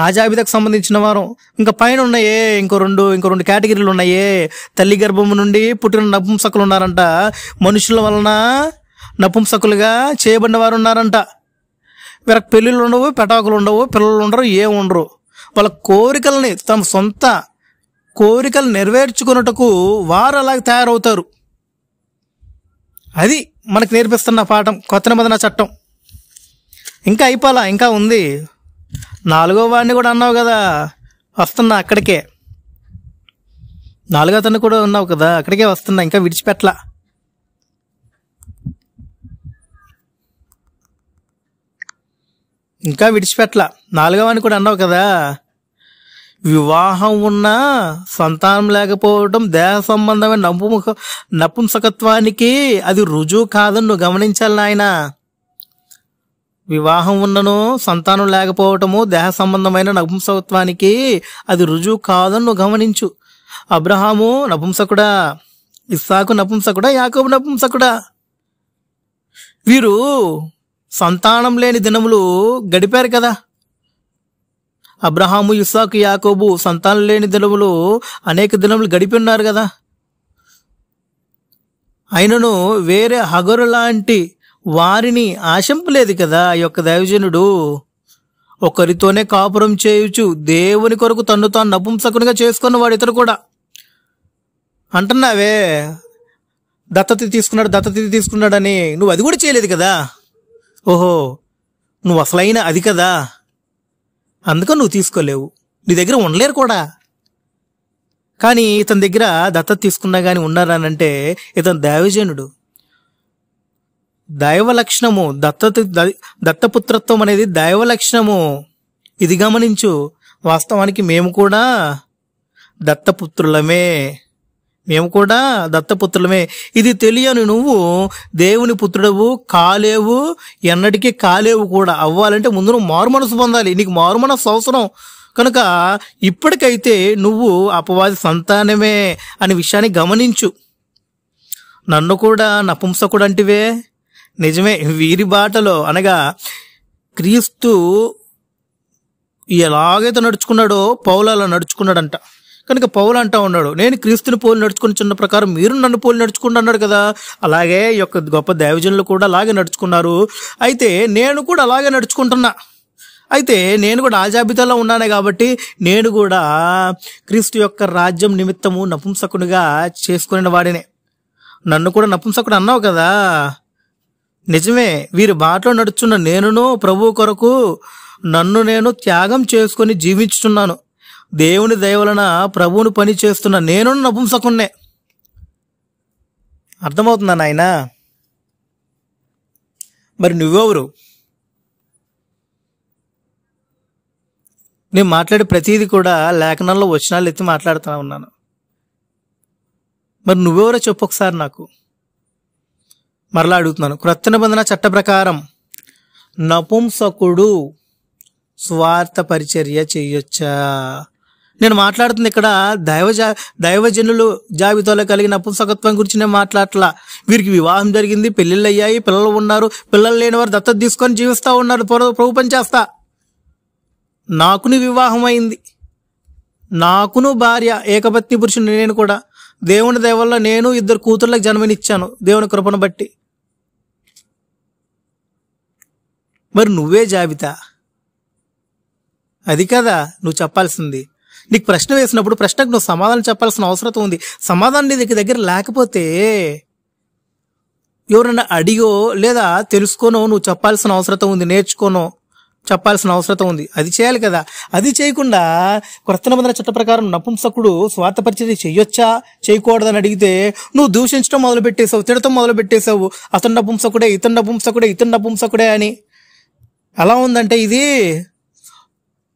ఆ జాబితాకు సంబంధించిన వారం. ఇంకా పైన ఉన్నాయే ఇంకో రెండు కేటగిరీలు ఉన్నాయే. తల్లి గర్భము నుండి పుట్టిన నపుంసకులు ఉన్నారంట, మనుషుల వలన నపుంసకులుగా చేయబడిన వారు ఉన్నారంట. వీళ్ళకి పెళ్ళిళ్ళు ఉండవు, పెటాకులు ఉండవు, పిల్లలు ఉండరు, ఉండరు. వాళ్ళ కోరికల్ని, తమ సొంత కోరికలు నెరవేర్చుకున్నట్టుకు వారు అలాగే తయారవుతారు. అది మనకు నేర్పిస్తున్న పాఠం కొత్త నిబంధన చట్టం. ఇంకా అయిపోలా, ఇంకా ఉంది. 4వ వాడిని కూడా అన్నావు కదా, వస్తున్నా అక్కడికే. 4వ అతన్ని కూడా ఉన్నావు కదా, అక్కడికే వస్తున్నా, ఇంకా విడిచిపెట్టలా. ఇంకా విడిచిపెట్టలా. 4వ వాడిని కూడా అన్నావు కదా. వివాహం ఉన్నా సంతానం లేకపోవడం దేహ సంబంధమైన నపుంసకత్వానికి అది రుజువు కాదని నువ్వు గమనించాలి నాయన. వివాహం ఉన్నను సంతానం లేకపోవటము దేహ సంబంధమైన నపుంసకత్వానికి అది రుజువు కాదని నువ్వు గమనించు. అబ్రహాము నపుంసకుడా, ఇస్సాకు నపుంసకుడా, యాకోబు నపుంసకుడా? వీరు సంతానం లేని దినములు గడిపారు కదా. అబ్రహాము, ఇస్సాకు, యాకోబు సంతానం లేని దినములు అనేక దినములు గడిపి ఉన్నారు కదా. అయినను వేరే హగరు లాంటి వారిని ఆశింపలేదు కదా ఈ యొక్క దైవజనుడు. ఒకరితోనే కాపురం చేయుచు దేవుని కొరకు తన్ను తాను నపుంసకునిగా చేసుకున్నవాడు ఇతడు కూడా. అంటున్నావే దత్తత తీసుకున్నాడని, నువ్వు అది కూడా చేయలేదు కదా. ఓహో, నువ్వు అసలైన అది కదా, అందుకని నువ్వు తీసుకోలేవు, నీ దగ్గర ఉండలేరు కూడా. కానీ ఇతని దగ్గర దత్తత తీసుకున్నా కానీ ఉన్నారనంటే ఇతను దైవజనుడు. దైవ లక్షణము, దత్తపుత్రత్వం అనేది దైవ లక్షణము. ఇది గమనించు. వాస్తవానికి మేము కూడా దత్తపుత్రులమే, ఇది తెలియని నువ్వు దేవుని పుత్రుడవు కాలేవు, ఎన్నటికీ కాలేవు కూడా. అవ్వాలంటే ముందు నువ్వు మారు మనసు పొందాలి. నీకు మారు మనసు అవసరం. కనుక ఇప్పటికైతే నువ్వు అపవాది సంతానమే అనే విషయాన్ని గమనించు. నన్ను కూడా నపుంసకుడు అంటివే, నిజమే. వీరి బాటలో అనగా క్రీస్తు ఎలాగైతే నడుచుకున్నాడో పౌలు అలా నడుచుకున్నాడంట. కనుక పౌలు అంటా ఉన్నాడు, నేను క్రీస్తుని పోలి నడుచుకుని చిన్న ప్రకారం మీరు నన్ను పోలి నడుచుకుంటూ అన్నాడు కదా. అలాగే ఈ యొక్క గొప్ప దైవజనులు కూడా అలాగే నడుచుకున్నారు. అయితే నేను కూడా అలాగే నడుచుకుంటున్నా. అయితే నేను కూడా ఆ జాబితాలో ఉన్నానే కాబట్టి నేను కూడా క్రీస్తు యొక్క రాజ్యం నిమిత్తము నపుంసకునిగా చేసుకునే వాడినే. నన్ను కూడా నపుంసకుడు అన్నావు కదా. నిజమే. వీరి బాటలో నడుచున్న నేనును ప్రభువు కొరకు నన్ను నేను త్యాగం చేసుకుని జీవించుతున్నాను. దేవుని దయ వలన ప్రభువును పని చేస్తున్న నేను నపుంసకున్నే. అర్థమవుతుందా నాయనా? మరి నువ్వెవరు? నేను మాట్లాడే ప్రతిదీ కూడా లేఖనంలో వచనాలు ఎత్తి మాట్లాడుతూ ఉన్నాను. మరి నువ్వెవరో చెప్పు ఒకసారి నాకు. మరలా అడుగుతున్నాను, క్రొత్త నిబంధన చట్ట ప్రకారం నపుంసకుడు స్వార్థ పరిచర్య చేయొచ్చా? నేను మాట్లాడుతుంది ఇక్కడ దైవజనులు జాబితాలో కలిగిన నపుంసకత్వం గురించి నేను మాట్లాడట్లా. వీరికి వివాహం జరిగింది, పెళ్ళిళ్ళు అయ్యాయి, పిల్లలు ఉన్నారు, పిల్లలు లేని వారు దత్తత తీసుకొని జీవిస్తూ ఉన్నారు, ప్రభు పని చేస్తా. నాకును వివాహం అయింది, నాకును భార్య, ఏకపత్ని పురుషుని నేను కూడా. దేవుని దయ వల్ల నేను 2 కూతుర్లకు జన్మనిచ్చాను దేవుని కృపను బట్టి. మరి నువ్వే జాబితా? అది కదా నువ్వు చెప్పాల్సింది. నీకు ప్రశ్న వేసినప్పుడు ప్రశ్నకు నువ్వు సమాధానం చెప్పాల్సిన అవసరం ఉంది. సమాధానం నీ దగ్గర లేకపోతే ఎవరన్నా అడిగో లేదా తెలుసుకోనో నువ్వు చెప్పాల్సిన అవసరం ఉంది, నేర్చుకోనో చెప్పాల్సిన అవసరం ఉంది. అది చేయాలి కదా. అది చేయకుండా క్రొత్త నిబంధన చట్ట ప్రకారం నపుంసకుడు స్వార్థ పరిచర్య చెయ్యొచ్చా చేయకూడదని అడిగితే నువ్వు దూషించడం మొదలు పెట్టేశావు, తిడతం మొదలు పెట్టేశావు. అతను నపుంసకుడే, ఇతను నపుంసకుడే, ఇతను నపుంసకుడే అని. ఎలా ఉందంటే ఇది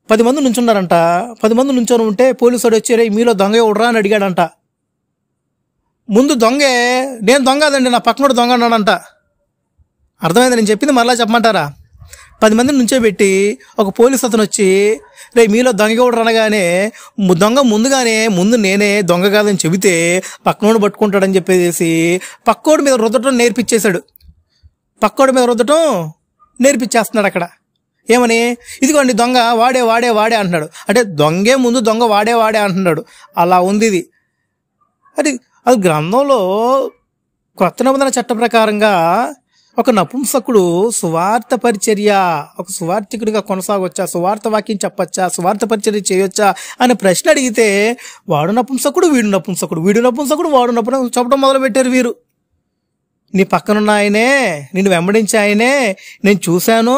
10 మంది నుంచున్నారంట. 10 మంది నుంచొని ఉంటే పోలీసుడు వచ్చి రే మీలో దొంగ ఎవడరా అని అడిగాడంట. ముందు దొంగే నేను దొంగ అదండి, నా పక్కనోడు దొంగ అన్నాడంట. అర్థమైంది నేను చెప్పింది? మరలా చెప్పమంటారా? 10 మందిని నుంచే పెట్టి ఒక పోలీసు అతను వచ్చి రే మీలో దొంగ ఎవడరు అనగానే దొంగ ముందు నేనే దొంగ కాదని చెబితే పక్కనోడు పట్టుకుంటాడని చెప్పేసి పక్కోడి మీద రుద్దటం నేర్పించేస్తున్నాడు అక్కడ. ఏమని? ఇదిగోండి దొంగ వాడే అంటున్నాడు. అంటే దొంగే ముందు దొంగ వాడే అంటున్నాడు. అలా ఉంది ఇది. అది గ్రంథంలో క్రొత్త నిబంధన చట్ట ప్రకారంగా ఒక నపుంసకుడు సువార్త పరిచర్య, ఒక సువార్థికుడిగా కొనసాగొచ్చా, సువార్త వాక్యం చెప్పొచ్చా, సువార్త పరిచర్య చేయొచ్చా అని ప్రశ్న అడిగితే వాడు నపుంసకుడు, వీడు నపుంసకుడు, వాడు నపుంసకుడు చెప్పడం మొదలు పెట్టారు వీరు. నీ పక్కనున్న ఆయనే, నిన్ను వెంబడించే ఆయనే నేను చూశాను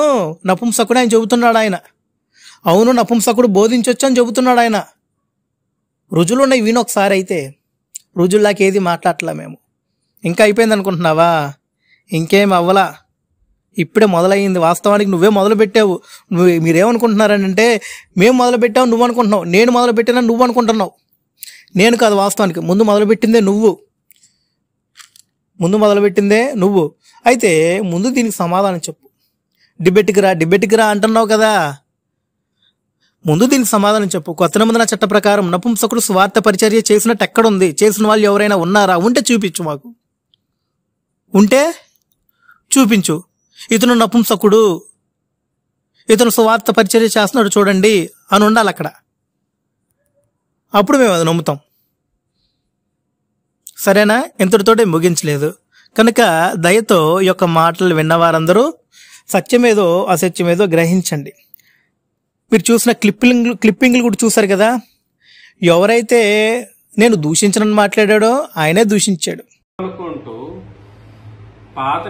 నపుంసకుడు ఆయన చెబుతున్నాడు. ఆయన అవును నపుంసకుడు బోధించొచ్చు అని చెబుతున్నాడు ఆయన. రుజువులు ఉన్నాయి, విను ఒకసారి. అయితే రుజువులాకి ఏది మాట్లాడట్లా మేము. ఇంకా అయిపోయింది అనుకుంటున్నావా? ఇంకేం అవ్వలా, ఇప్పుడే మొదలయ్యింది. వాస్తవానికి నువ్వే మొదలు పెట్టావు. మీరేమనుకుంటున్నారంటే మేము మొదలు పెట్టావు నువ్వు అనుకుంటున్నావు, నేను మొదలు పెట్టినా నువ్వు అనుకుంటున్నావు. నేను కాదు, వాస్తవానికి ముందు మొదలుపెట్టిందే నువ్వు. అయితే ముందు దీనికి సమాధానం చెప్పు. డిబేట్కి రా అంటున్నావు కదా, ముందు దీనికి సమాధానం చెప్పు. కొత్త నిబంధన చట్ట ప్రకారం నపుంసకుడు స్వార్థ పరిచర్య చేసినట్టు ఎక్కడుంది? చేసిన వాళ్ళు ఎవరైనా ఉన్నారా? ఉంటే చూపించు, మాకు ఉంటే చూపించు. ఇతను నపుంసకుడు, ఇతను స్వార్థ పరిచర్య చేస్తున్నాడు చూడండి అని ఉండాలి అక్కడ. అప్పుడు మేము అది నమ్ముతాం. సరేనా? ఇంతటితోటే ముగించలేదు కనుక దయతో ఈ యొక్క మాటలు విన్నవారందరూ సత్యమేదో అసత్యమేదో గ్రహించండి. మీరు చూసిన క్లిప్పింగ్లు కూడా చూశారు కదా. ఎవరైతే నేను దూషించనని మాట్లాడాడో ఆయనే దూషించాడు అనుకుంటూ పాత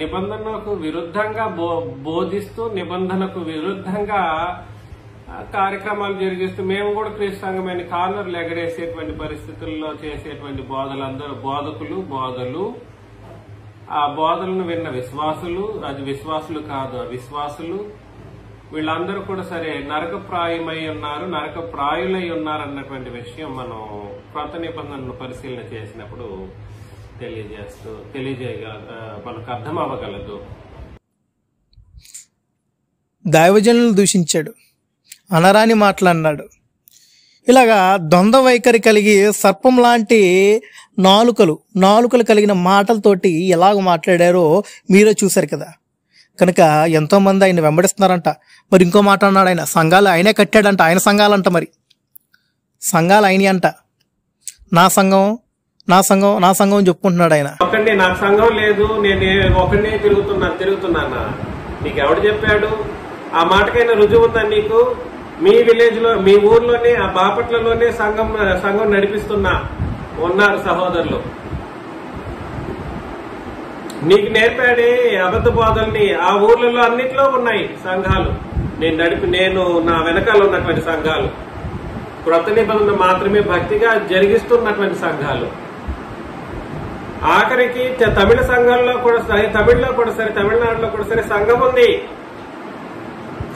నిబంధనకు విరుద్ధంగా బోధిస్తూ నిబంధనకు విరుద్ధంగా కార్యక్రమాలు జరిగిస్తూ మేము కూడా క్రీస్తు సంఘమైన కార్నర్లు ఎగరేసేటువంటి పరిస్థితుల్లో చేసేటువంటి బోధలు ఆ బోధలను విన్న విశ్వాసులు, అది విశ్వాసులు కాదు అవిశ్వాసులు, వీళ్ళందరూ కూడా సరే నరకప్రాయమై ఉన్నారు, నరకప్రాయులై ఉన్నారు అన్నటువంటి విషయం మనం కొత్త నిబంధనలు పరిశీలన చేసినప్పుడు మనకు అర్థం అవ్వగలదు. దైవజనులను దూషించాడు, అనరాని మాట్లాడినాడు. ఇలాగా ద్వంద్వ వైఖరి కలిగి సర్పం లాంటి నాలుకలు కలిగిన మాటలతోటి ఎలాగ మాట్లాడారో మీరే చూశారు కదా. కనుక ఎంతో మంది ఆయన వెంబడిస్తున్నారంట. మరి ఇంకో మాట అన్నాడు, ఆయన సంఘాలు ఆయనే కట్టాడంట, ఆయన సంఘాలంట, మరి సంఘాలు ఆయనే అంట. నా సంఘం అని చెప్పుకుంటున్నాడు ఆయన. ఒకటి నాకు సంఘం లేదు, నేను ఒకనే తిరుగుతున్నా. నీకు ఎవడు చెప్పాడు? ఆ మాటకైనా రుజువు ఉందా నీకు? మీ విలేజ్ లో, మీ ఊర్లోనే, ఆ బాపట్లలోనే సంఘం నడిపిస్తున్నా ఉన్నారు సహోదరులు. నీకు నేర్పాడే అబద్ధ బోధల్ని ఆ ఊర్లలో అన్నిట్లో ఉన్నాయి సంఘాలు. నేను నా వెనకాల ఉన్నటువంటి సంఘాలు, క్రొత్త నిబంధన మాత్రమే భక్తిగా జరిగిస్తున్నటువంటి సంఘాలు. ఆఖరికి తమిళ సంఘాల్లో కూడా సరే, తమిళనాడులో కూడా సరే సంఘం ఉంది,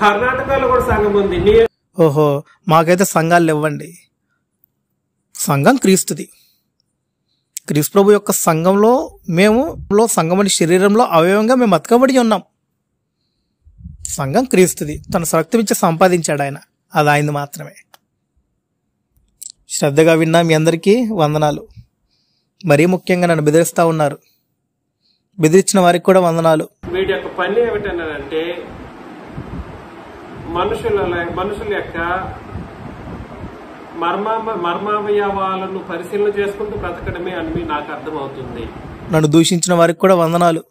కర్ణాటకలో కూడా సంఘం ఉంది. ఓహో, మాకైతే సంఘాలు ఇవ్వండి. సంఘం క్రీస్తుది. క్రీస్తు ప్రభు యొక్క సంఘంలో సంఘమని శరీరంలో అవయవంగా మేము అతకబడి ఉన్నాం. సంఘం క్రీస్తుది. తన రక్తమిచ్చి సంపాదించాడు ఆయన, అది ఆయనది మాత్రమే. శ్రద్ధగా విన్నా మీ అందరికీ వందనాలు. మరీ ముఖ్యంగా నన్ను బెదిరిస్తా ఉన్నారు, బెదిరించిన వారికి కూడా వందనాలు. వీటి యొక్క పని ఏమిటంటే మనుషుల యొక్క మర్మావయవాలను పరిశీలన చేసుకుంటూ బ్రతకడమే అని నాకు అర్థమవుతుంది. నన్ను దూషించిన వారికి కూడా వందనాలు.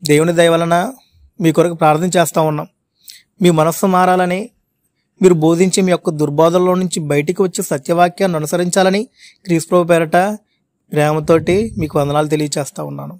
దేవుని దయ వలన మీ కొరకు ప్రార్థన చేస్తూ ఉన్నాం. మీ మనస్సు మారాలని, మీరు బోధించి మీ యొక్క దుర్బోధల్లో నుంచి బయటికి వచ్చి సత్యవాక్యాన్ని అనుసరించాలని క్రీస్తు ప్రభు పేరట ప్రేమతోటి మీకు వందనాలు తెలియచేస్తా ఉన్నాను.